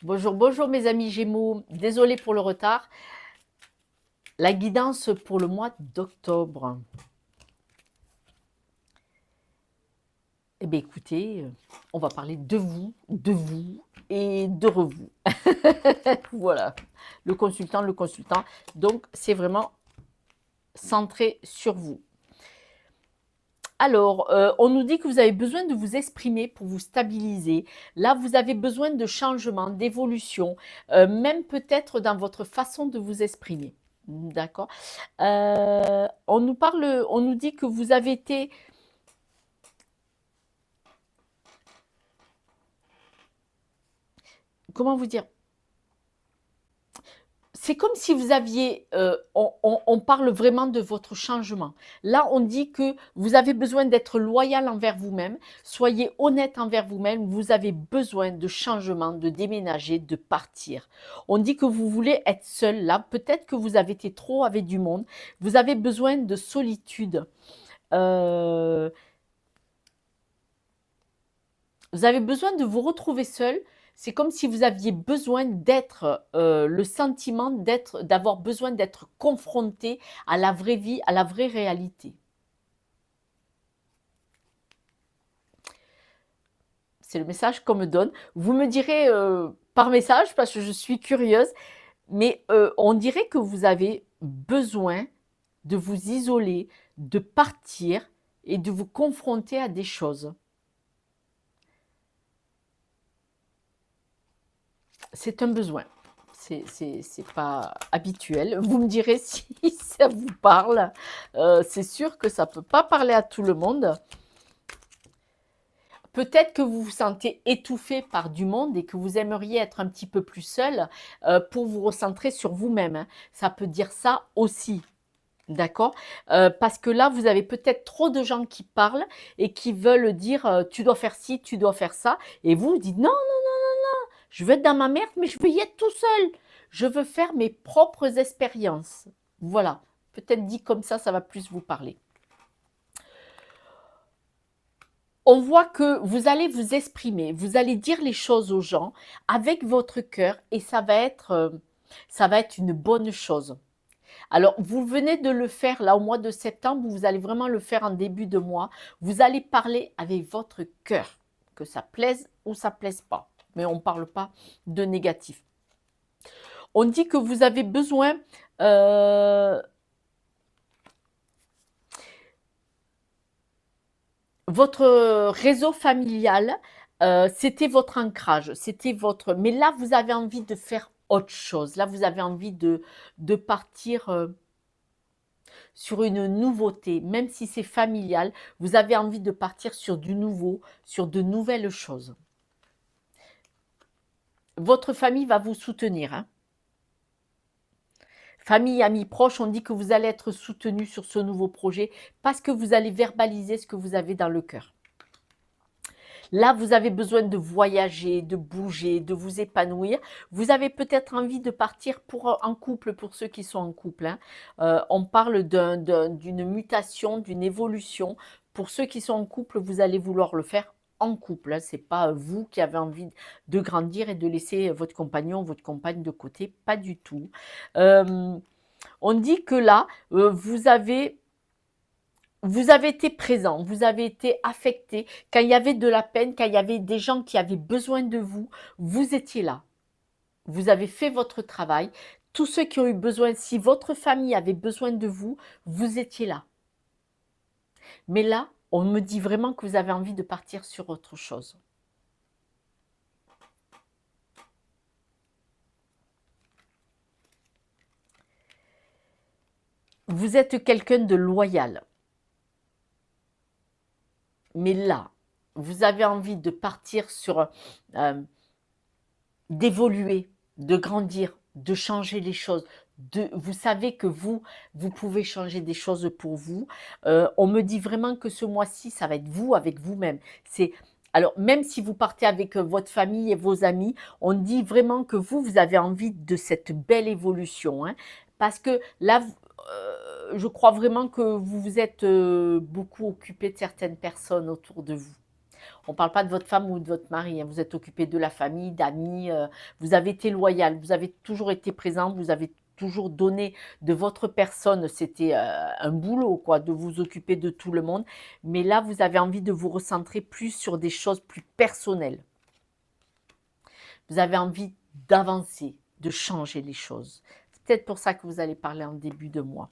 Bonjour, bonjour mes amis Gémeaux. Désolée pour le retard. La guidance pour le mois d'octobre. Eh bien écoutez, on va parler de vous et de vous. Voilà, le consultant, le consultant. Donc c'est vraiment centré sur vous. Alors, on nous dit que vous avez besoin de vous exprimer pour vous stabiliser. Là, vous avez besoin de changement, d'évolution, même peut-être dans votre façon de vous exprimer. D'accord. On nous dit que vous avez été, comment vous dire? C'est comme si vous aviez, on parle vraiment de votre changement. Là, on dit que vous avez besoin d'être loyal envers vous-même. Soyez honnête envers vous-même. Vous avez besoin de changement, de déménager, de partir. On dit que vous voulez être seul. Là, peut-être que vous avez été trop avec du monde. Vous avez besoin de solitude. Euh, Vous avez besoin de vous retrouver seul. C'est comme si vous aviez besoin d'être, le sentiment d'avoir besoin d'être confronté à la vraie vie, à la vraie réalité. C'est le message qu'on me donne. Vous me direz par message, parce que je suis curieuse, mais on dirait que vous avez besoin de vous isoler, de partir et de vous confronter à des choses. C'est un besoin. C'est pas habituel. Vous me direz si ça vous parle. C'est sûr que ça ne peut pas parler à tout le monde. Peut-être que vous vous sentez étouffé par du monde et que vous aimeriez être un petit peu plus seul pour vous recentrer sur vous-même, hein. Ça peut dire ça aussi. D'accord. Parce que là, vous avez peut-être trop de gens qui parlent et qui veulent dire tu dois faire ci, tu dois faire ça. Et vous dites non, je veux être dans ma merde, mais je veux y être tout seul. Je veux faire mes propres expériences. Voilà. Peut-être dit comme ça va plus vous parler. On voit que vous allez vous exprimer, vous allez dire les choses aux gens avec votre cœur et ça va être une bonne chose. Alors, vous venez de le faire là au mois de septembre, vous allez vraiment le faire en début de mois. Vous allez parler avec votre cœur, que ça plaise ou ça plaise pas. Mais on ne parle pas de négatif. On dit que vous avez besoin votre réseau familial, c'était votre ancrage, c'était votre. Mais là, vous avez envie de faire autre chose. Là, vous avez envie de partir sur une nouveauté, même si c'est familial. Vous avez envie de partir sur du nouveau, sur de nouvelles choses. Votre famille va vous soutenir, hein. Famille, amis, proches, on dit que vous allez être soutenu sur ce nouveau projet parce que vous allez verbaliser ce que vous avez dans le cœur. Là, vous avez besoin de voyager, de bouger, de vous épanouir. Vous avez peut-être envie de partir en couple, pour ceux qui sont en couple, hein. On parle d'une mutation, d'une évolution. Pour ceux qui sont en couple, vous allez vouloir le faire en couple, hein. Ce n'est pas vous qui avez envie de grandir et de laisser votre compagnon, votre compagne de côté, pas du tout. On dit que là, vous avez été présent, vous avez été affecté. Quand il y avait de la peine, quand il y avait des gens qui avaient besoin de vous, vous étiez là. Vous avez fait votre travail. Tous ceux qui ont eu besoin, si votre famille avait besoin de vous, vous étiez là. Mais là, on me dit vraiment que vous avez envie de partir sur autre chose. Vous êtes quelqu'un de loyal. Mais là, vous avez envie de partir sur d'évoluer, de grandir, de changer les choses. Vous savez que vous pouvez changer des choses pour vous. On me dit vraiment que ce mois-ci, ça va être vous avec vous-même. Alors, même si vous partez avec votre famille et vos amis, on dit vraiment que vous avez envie de cette belle évolution, hein, parce que là, je crois vraiment que vous vous êtes beaucoup occupé de certaines personnes autour de vous. On ne parle pas de votre femme ou de votre mari, hein. Vous êtes occupé de la famille, d'amis, vous avez été loyal, vous avez toujours été présent, vous avez toujours donné de votre personne. C'était un boulot, quoi, de vous occuper de tout le monde. Mais là, vous avez envie de vous recentrer plus sur des choses plus personnelles. Vous avez envie d'avancer, de changer les choses. C'est peut-être pour ça que vous allez parler en début de mois.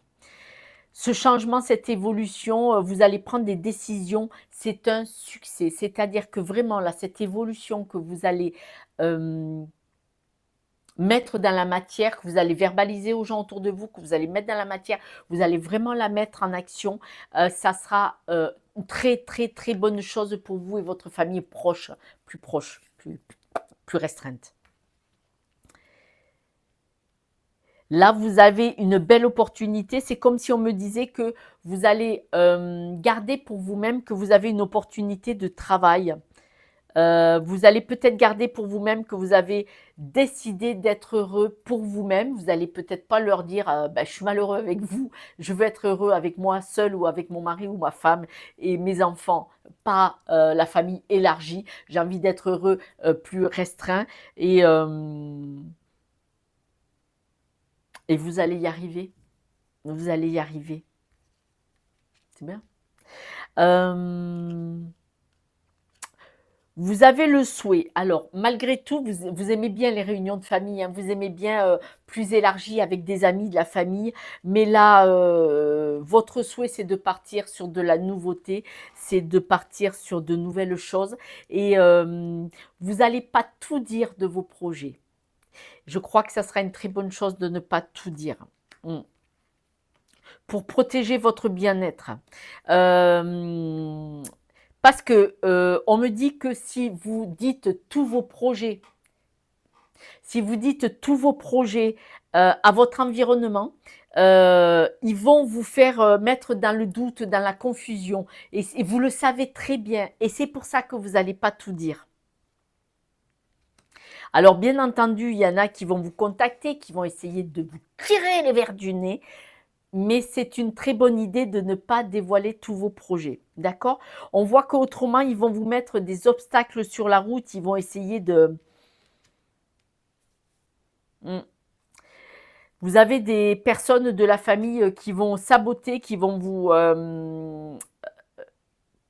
Ce changement, cette évolution, vous allez prendre des décisions, c'est un succès. C'est-à-dire que vraiment, là, cette évolution que vous allez mettre dans la matière, que vous allez verbaliser aux gens autour de vous, que vous allez mettre dans la matière, vous allez vraiment la mettre en action, ça sera une très, très, très bonne chose pour vous et votre famille proche, plus restreinte. Là, vous avez une belle opportunité. C'est comme si on me disait que vous allez garder pour vous-même que vous avez une opportunité de travail. Vous allez peut-être garder pour vous-même que vous avez décidé d'être heureux pour vous-même. Vous allez peut-être pas leur dire je suis malheureux avec vous, je veux être heureux avec moi seul ou avec mon mari ou ma femme et mes enfants, pas la famille élargie. J'ai envie d'être heureux plus restreint et vous allez y arriver. Vous allez y arriver. C'est bien. Vous avez le souhait. Alors, malgré tout, vous aimez bien les réunions de famille, hein, vous aimez bien plus élargi avec des amis, de la famille. Mais là, votre souhait, c'est de partir sur de la nouveauté, c'est de partir sur de nouvelles choses. Et vous n'allez pas tout dire de vos projets. Je crois que ça sera une très bonne chose de ne pas tout dire. Pour protéger votre bien-être. Parce que on me dit que si vous dites tous vos projets, à votre environnement, ils vont vous faire mettre dans le doute, dans la confusion. Et vous le savez très bien. Et c'est pour ça que vous n'allez pas tout dire. Alors, bien entendu, il y en a qui vont vous contacter, qui vont essayer de vous tirer les verres du nez, mais c'est une très bonne idée de ne pas dévoiler tous vos projets, d'accord? On voit qu'autrement, ils vont vous mettre des obstacles sur la route, ils vont essayer de... Vous avez des personnes de la famille qui vont saboter, qui vont vous...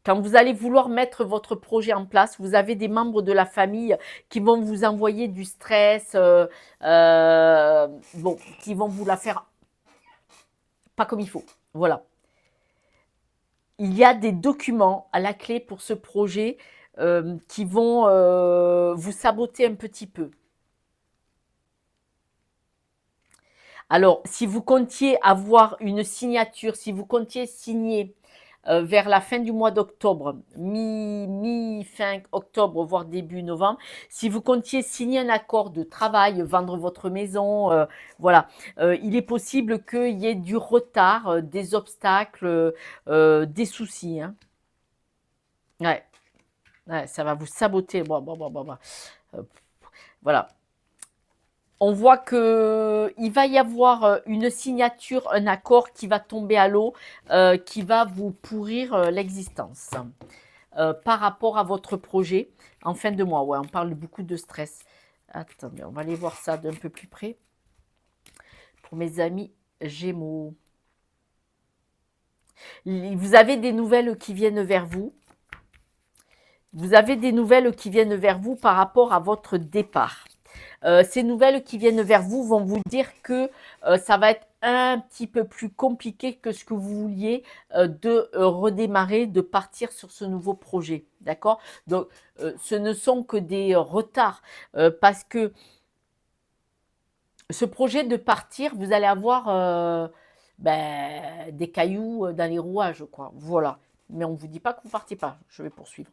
Quand vous allez vouloir mettre votre projet en place, vous avez des membres de la famille qui vont vous envoyer du stress, qui vont vous la faire pas comme il faut. Voilà. Il y a des documents à la clé pour ce projet qui vont vous saboter un petit peu. Alors, si vous comptiez avoir une signature, si vous comptiez signer vers la fin du mois d'octobre, mi-fin octobre, voire début novembre, si vous comptiez signer un accord de travail, vendre votre maison, voilà, il est possible qu'il y ait du retard, des obstacles, des soucis. Hein. Ouais. Ouais, ça va vous saboter. Voilà. On voit qu'il va y avoir une signature, un accord qui va tomber à l'eau, qui va vous pourrir l'existence par rapport à votre projet en fin de mois. Ouais, on parle beaucoup de stress. Attendez, on va aller voir ça d'un peu plus près. Pour mes amis Gémeaux. Vous avez des nouvelles qui viennent vers vous. Vous avez des nouvelles qui viennent vers vous par rapport à votre départ. Ces nouvelles qui viennent vers vous vont vous dire que ça va être un petit peu plus compliqué que ce que vous vouliez de redémarrer, de partir sur ce nouveau projet. D'accord? Donc, ce ne sont que des retards parce que ce projet de partir, vous allez avoir des cailloux dans les rouages, quoi. Voilà. Mais on ne vous dit pas que vous ne partez pas. Je vais poursuivre.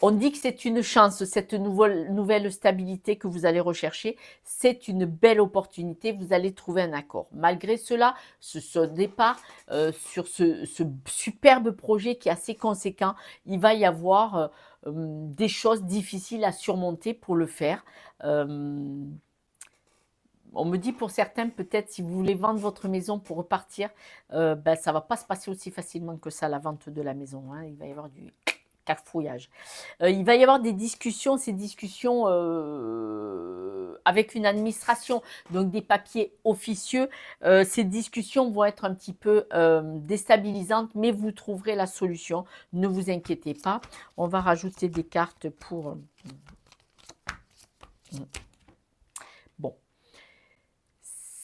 On dit que c'est une chance, cette nouvelle stabilité que vous allez rechercher. C'est une belle opportunité, vous allez trouver un accord. Malgré cela, ce départ sur ce superbe projet qui est assez conséquent, il va y avoir des choses difficiles à surmonter pour le faire. On me dit pour certains, peut-être si vous voulez vendre votre maison pour repartir, ça ne va pas se passer aussi facilement que ça, la vente de la maison. Hein. Il va y avoir cafouillage. Il va y avoir des discussions, ces discussions avec une administration, donc des papiers officieux. Ces discussions vont être un petit peu déstabilisantes, mais vous trouverez la solution. Ne vous inquiétez pas. On va rajouter des cartes pour... Bon.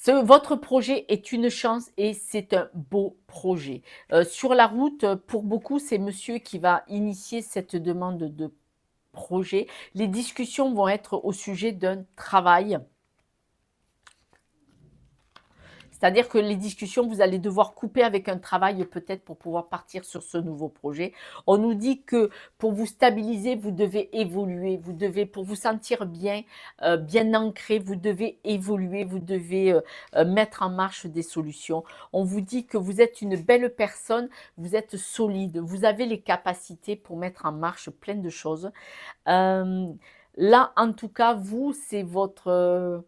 Votre projet est une chance et c'est un beau projet. Sur la route, pour beaucoup, c'est monsieur qui va initier cette demande de projet. Les discussions vont être au sujet d'un travail. C'est-à-dire que les discussions, vous allez devoir couper avec un travail peut-être pour pouvoir partir sur ce nouveau projet. On nous dit que pour vous stabiliser, vous devez évoluer, vous devez, pour vous sentir bien, bien ancré, vous devez évoluer, vous devez mettre en marche des solutions. On vous dit que vous êtes une belle personne, vous êtes solide, vous avez les capacités pour mettre en marche plein de choses. Là, en tout cas, vous, c'est votre...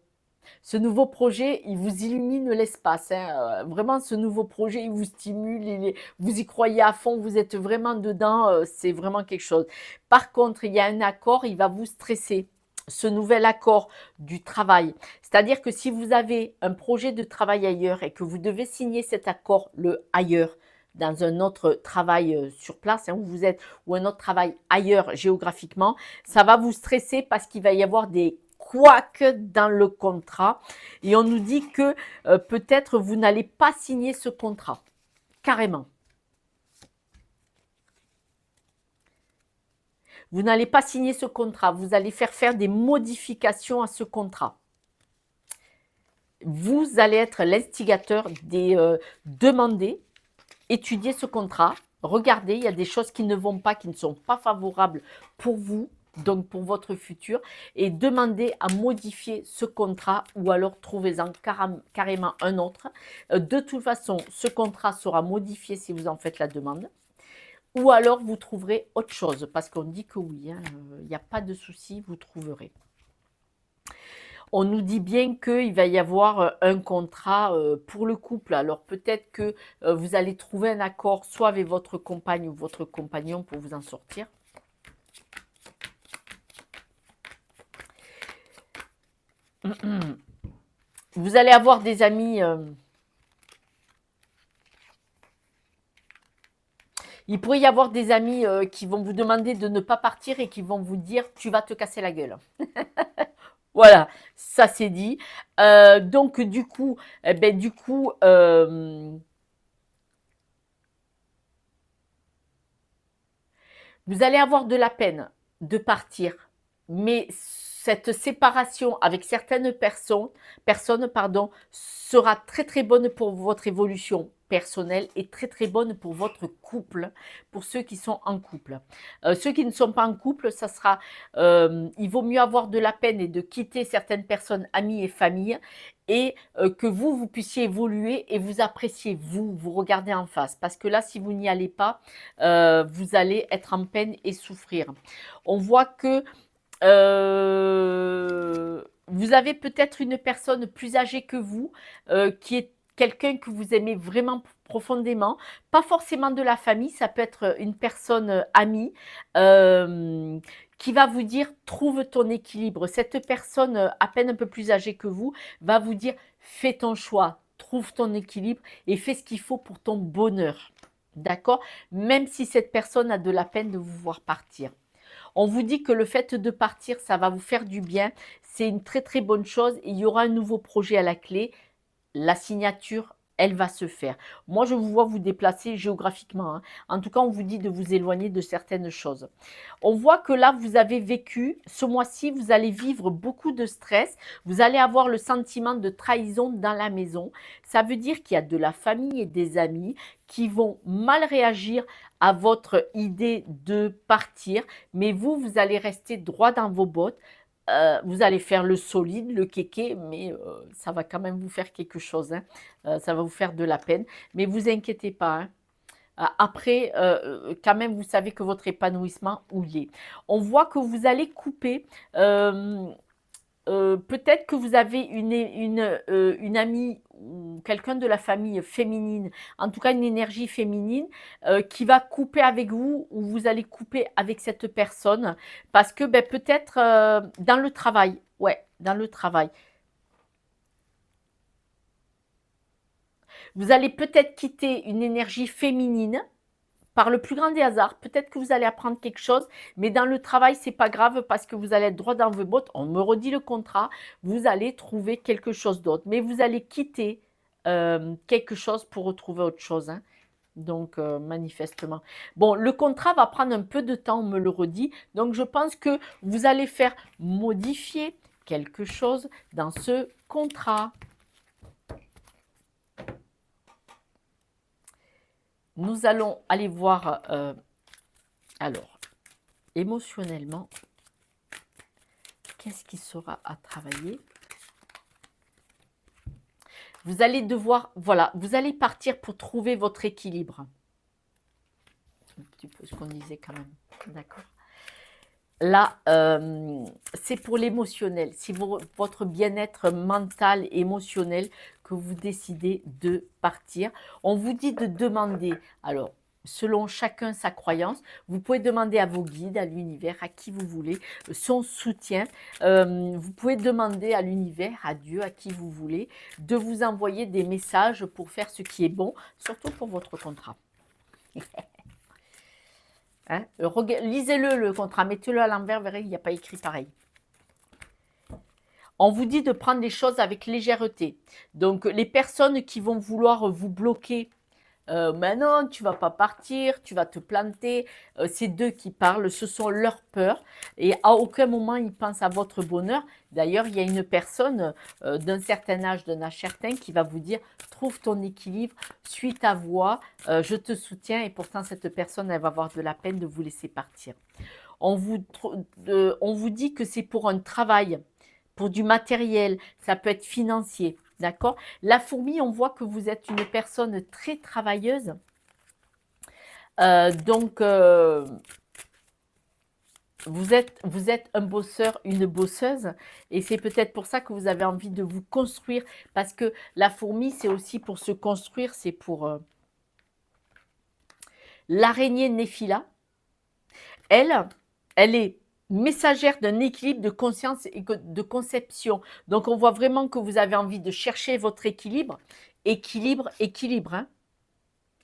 ce nouveau projet, il vous illumine l'espace. Hein. Vraiment, ce nouveau projet, il vous stimule, vous y croyez à fond, vous êtes vraiment dedans, c'est vraiment quelque chose. Par contre, il y a un accord, il va vous stresser. Ce nouvel accord du travail. C'est-à-dire que si vous avez un projet de travail ailleurs et que vous devez signer cet accord, le ailleurs, dans un autre travail sur place, hein, où vous êtes, ou un autre travail ailleurs géographiquement, ça va vous stresser parce qu'il va y avoir des couacs dans le contrat et on nous dit que peut-être vous n'allez pas signer ce contrat, carrément. Vous n'allez pas signer ce contrat, vous allez faire des modifications à ce contrat. Vous allez être l'instigateur des demander, étudier ce contrat, regardez, il y a des choses qui ne vont pas, qui ne sont pas favorables pour vous, donc pour votre futur, et demandez à modifier ce contrat ou alors trouvez-en carrément un autre. De toute façon, ce contrat sera modifié si vous en faites la demande. Ou alors vous trouverez autre chose, parce qu'on dit que oui, hein, il n'y a pas de souci, vous trouverez. On nous dit bien qu'il va y avoir un contrat pour le couple. Alors peut-être que vous allez trouver un accord soit avec votre compagne ou votre compagnon pour vous en sortir. Vous allez avoir des amis... il pourrait y avoir des amis qui vont vous demander de ne pas partir et qui vont vous dire « tu vas te casser la gueule ». Voilà, ça c'est dit. Donc du coup, vous allez avoir de la peine de partir, mais cette séparation avec certaines personnes, sera très très bonne pour votre évolution personnelle et très très bonne pour votre couple, pour ceux qui sont en couple. Ceux qui ne sont pas en couple, ça sera, il vaut mieux avoir de la peine et de quitter certaines personnes, amis et familles, et que vous puissiez évoluer et vous apprécier, vous regardez en face. Parce que là, si vous n'y allez pas, vous allez être en peine et souffrir. On voit que vous avez peut-être une personne plus âgée que vous, qui est quelqu'un que vous aimez vraiment profondément, pas forcément de la famille, ça peut être une personne amie, qui va vous dire « trouve ton équilibre ». Cette personne à peine un peu plus âgée que vous va vous dire « fais ton choix, trouve ton équilibre et fais ce qu'il faut pour ton bonheur ». D'accord? Même si cette personne a de la peine de vous voir partir. On vous dit que le fait de partir, ça va vous faire du bien. C'est une très très bonne chose. Il y aura un nouveau projet à la clé. La signature, elle va se faire. Moi, je vous vois vous déplacer géographiquement. Hein. En tout cas, on vous dit de vous éloigner de certaines choses. On voit que là, vous avez vécu, ce mois-ci, vous allez vivre beaucoup de stress. Vous allez avoir le sentiment de trahison dans la maison. Ça veut dire qu'il y a de la famille et des amis qui vont mal réagir à votre idée de partir. Mais vous, vous allez rester droit dans vos bottes. Vous allez faire le solide, le kéké, mais ça va quand même vous faire quelque chose. Hein. Ça va vous faire de la peine. Mais vous inquiétez pas. Hein. Après, quand même, vous savez que votre épanouissement, où il est. On voit que vous allez couper peut-être que vous avez une amie ou quelqu'un de la famille féminine, en tout cas une énergie féminine, qui va couper avec vous ou vous allez couper avec cette personne parce que ben, peut-être dans le travail, ouais, dans le travail. Vous allez peut-être quitter une énergie féminine par le plus grand des hasards. Peut-être que vous allez apprendre quelque chose, mais dans le travail, c'est pas grave parce que vous allez être droit dans vos bottes. On me redit le contrat, vous allez trouver quelque chose d'autre, mais vous allez quitter quelque chose pour retrouver autre chose, hein. Donc, manifestement. Bon, le contrat va prendre un peu de temps, on me le redit. Donc, je pense que vous allez faire modifier quelque chose dans ce contrat. Nous allons aller voir, alors, émotionnellement, qu'est-ce qui sera à travailler? Vous allez devoir, voilà, vous allez partir pour trouver votre équilibre. Un petit peu ce qu'on disait quand même, d'accord. Là, c'est pour l'émotionnel, c'est votre bien-être mental, émotionnel que vous décidez de partir. On vous dit de demander, alors, selon chacun sa croyance, vous pouvez demander à vos guides, à l'univers, à qui vous voulez, son soutien. Vous pouvez demander à l'univers, à Dieu, à qui vous voulez, de vous envoyer des messages pour faire ce qui est bon, surtout pour votre contrat. Hein, lisez-le, le contrat, mettez-le à l'envers, vous verrez, il n'y a pas écrit pareil. On vous dit de prendre les choses avec légèreté. Donc, les personnes qui vont vouloir vous bloquer, mais non, tu vas pas partir, tu vas te planter, c'est d'eux qui parlent, ce sont leurs peurs, et à aucun moment ils pensent à votre bonheur. D'ailleurs, il y a une personne d'un certain âge certain qui va vous dire « Trouve ton équilibre, suis ta voie, je te soutiens », et pourtant cette personne, elle va avoir de la peine de vous laisser partir. On vous dit que c'est pour un travail, pour du matériel, ça peut être financier, d'accord? La fourmi, on voit que vous êtes une personne très travailleuse. Donc, vous êtes un bosseur, une bosseuse, et c'est peut-être pour ça que vous avez envie de vous construire, parce que la fourmi, c'est aussi pour se construire, c'est pour l'araignée Néphila. Elle est messagère d'un équilibre de conscience et de conception. Donc, on voit vraiment que vous avez envie de chercher votre équilibre. Équilibre, hein,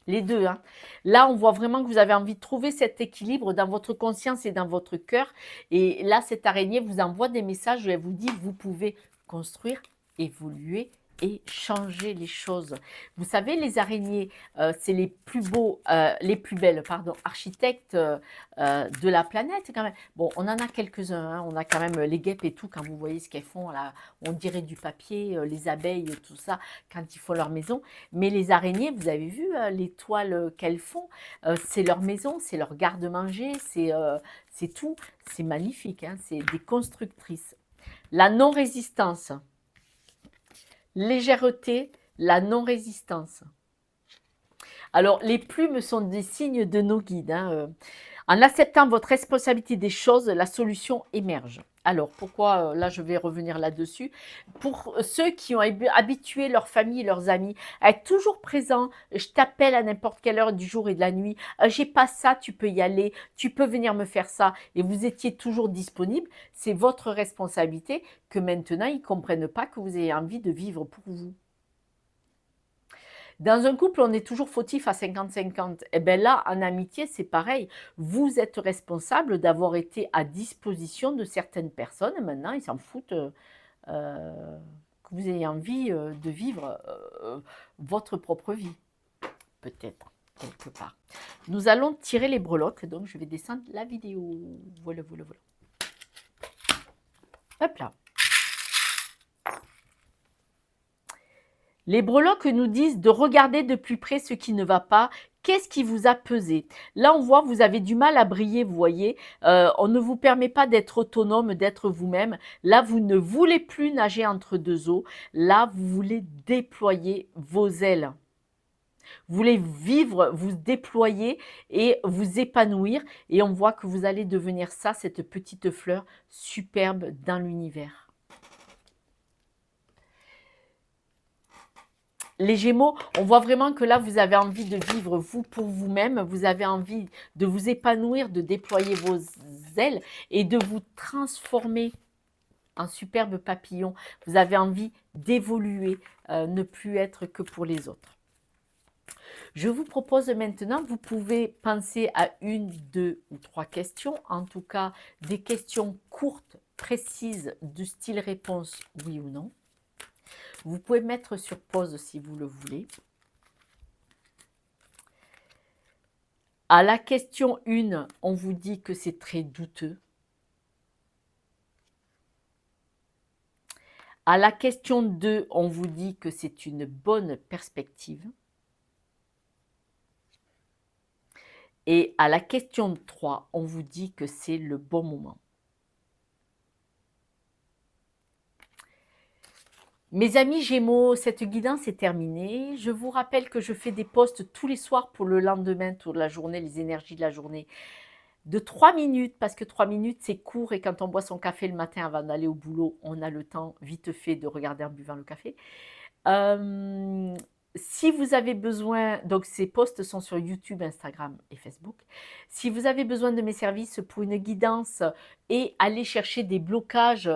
les deux. Hein. Là, on voit vraiment que vous avez envie de trouver cet équilibre dans votre conscience et dans votre cœur. Et là, cette araignée vous envoie des messages où elle vous dit « Vous pouvez construire, évoluer et changer les choses. » Vous savez, les araignées, c'est les plus beaux, les plus belles, pardon, architectes de la planète quand même. Bon, on en a quelques-uns, hein. On a quand même les guêpes et tout, quand vous voyez ce qu'elles font, là, on dirait du papier, les abeilles, tout ça, quand ils font leur maison. Mais les araignées, vous avez vu les toiles qu'elles font, c'est leur maison, c'est leur garde-manger, c'est tout. C'est magnifique, hein, c'est des constructrices. La non-résistance. Légèreté, la non-résistance. Alors, les plumes sont des signes de nos guides. Hein. En acceptant votre responsabilité des choses, la solution émerge. Alors, pourquoi, là, je vais revenir là-dessus. Pour ceux qui ont habitué leur famille et leurs amis à être toujours présents, je t'appelle à n'importe quelle heure du jour et de la nuit, j'ai pas ça, tu peux y aller, tu peux venir me faire ça, et vous étiez toujours disponible, c'est votre responsabilité que maintenant, ils ne comprennent pas que vous ayez envie de vivre pour vous. Dans un couple, on est toujours fautif à 50-50. Et bien là, en amitié, c'est pareil. Vous êtes responsable d'avoir été à disposition de certaines personnes. Et maintenant, ils s'en foutent que vous ayez envie de vivre votre propre vie. Peut-être, quelque part. Nous allons tirer les breloques. Donc, je vais descendre la vidéo. Voilà, voilà, voilà. Hop là. Les breloques nous disent de regarder de plus près ce qui ne va pas. Qu'est-ce qui vous a pesé? Là, on voit, vous avez du mal à briller, vous voyez. On ne vous permet pas d'être autonome, d'être vous-même. Là, vous ne voulez plus nager entre deux eaux. Là, vous voulez déployer vos ailes. Vous voulez vivre, vous déployer et vous épanouir. Et on voit que vous allez devenir ça, cette petite fleur superbe dans l'univers. Les Gémeaux, on voit vraiment que là, vous avez envie de vivre vous pour vous-même, vous avez envie de vous épanouir, de déployer vos ailes et de vous transformer en superbe papillon. Vous avez envie d'évoluer, ne plus être que pour les autres. Je vous propose maintenant, vous pouvez penser à une, deux ou trois questions, en tout cas des questions courtes, précises, du style réponse oui ou non. Vous pouvez mettre sur pause si vous le voulez. À la question 1, on vous dit que c'est très douteux. À la question 2, on vous dit que c'est une bonne perspective. Et à la question 3, on vous dit que c'est le bon moment. Mes amis Gémeaux, cette guidance est terminée. Je vous rappelle que je fais des posts tous les soirs pour le lendemain, toute la journée, les énergies de la journée, de 3 minutes, parce que 3 minutes, c'est court et quand on boit son café le matin avant d'aller au boulot, on a le temps vite fait de regarder en buvant le café. Si vous avez besoin, donc ces posts sont sur YouTube, Instagram et Facebook. Si vous avez besoin de mes services pour une guidance et aller chercher des blocages,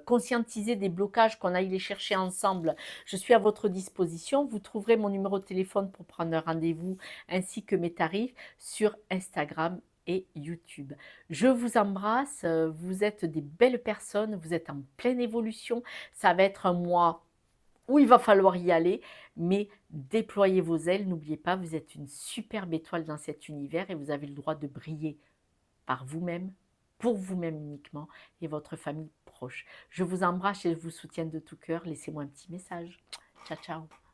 conscientiser des blocages qu'on aille les chercher ensemble, je suis à votre disposition. Vous trouverez mon numéro de téléphone pour prendre un rendez-vous ainsi que mes tarifs sur Instagram et YouTube. Je vous embrasse, vous êtes des belles personnes, vous êtes en pleine évolution. Ça va être un mois où il va falloir y aller, mais déployez vos ailes. N'oubliez pas, vous êtes une superbe étoile dans cet univers et vous avez le droit de briller par vous-même, pour vous-même uniquement et votre famille proche. Je vous embrasse et je vous soutiens de tout cœur. Laissez-moi un petit message. Ciao, ciao.